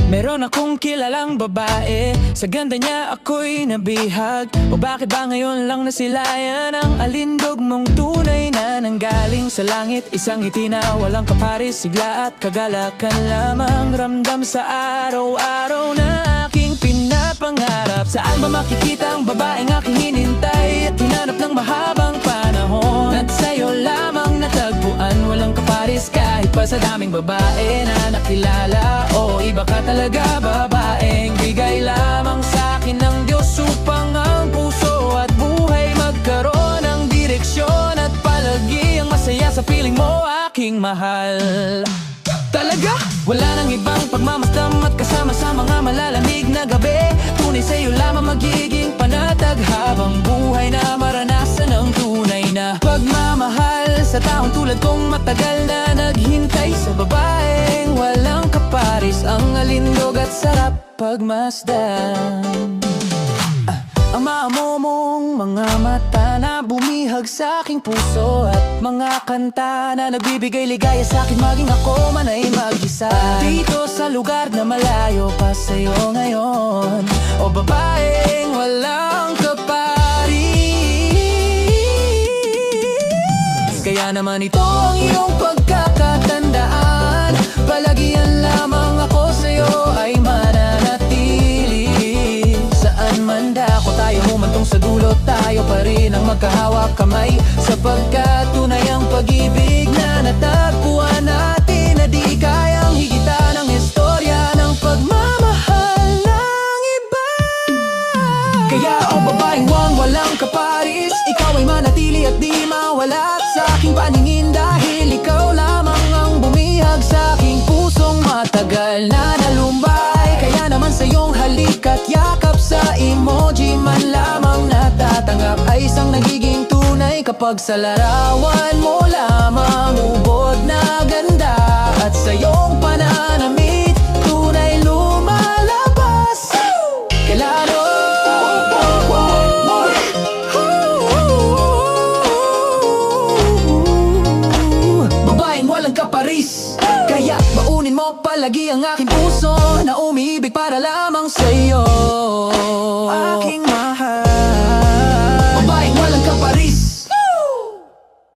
Meron akong kilalang babae, sa ganda niya ako'y nabihag. O bakit ba ngayon lang nasilayan ang alindog mong tunay na nanggaling sa langit? Isang ngiti na walang kaparis, sigla at kagalakan lamang ramdam sa araw-araw na aking pinapangarap. Saan ba makikita ang babaeng aking hinintay at hinanap ng mahabang panahon? At sa'yo lamang natagpuan, walang kaparis kahit pa sa daming babae na nakilala. O iba ka talaga, babaeng bigay lamang sa'kin ng Diyos upang ang puso at buhay magkaroon ng direksyon at palagi ang masaya sa piling mo, aking mahal. Talaga, wala nang ibang pagmamasdam at kasama sa mga malalamig na gabi. Tunay sa'yo lamang magiging panatag habang buhay na maranasan ang tunay na pagmamahal sa taong tulad kong matagal na naghintay sa babaeng walang kaparis, ang alindog at sarap pagmasdan. Ang maamo mong mga mata na bumihag sa aking puso at mga kanta na nagbibigay ligaya sa akin maging ako man ay mag-isa dito sa lugar na malayo pa sa'yo ngayon. O babaeng walang kaparis, kaya naman ito ang iyong pagkakatandaan. Palagian lamang ako sa'yo ay mananatili. Saan man dako tayo humantong sa dulo, tayo pa rin ang magkahawak kamay, sapagkat tunay ang pag-ibig na natagpuan natin na di kayang higitan ang istorya ng pagmamahal ng iba. Kaya o babaeng walang kaparis, ikaw ay manatili at di mawala sa aking paningin, dahil ikaw lamang ang bumihag sa aking pusong matagal na nalumbay. Kaya naman sa iyong halik at yakap, sa emoji man lamang natatanggap, ay isang nagiging tunay kapag sa larawan mo lamang ubod na ganda. At sa iyong pananamit tunay lumalabas kalaro. Babaeng walang kaparis, kaya baunin mo palagi ang aking puso na umiibig para lamang sa'yo.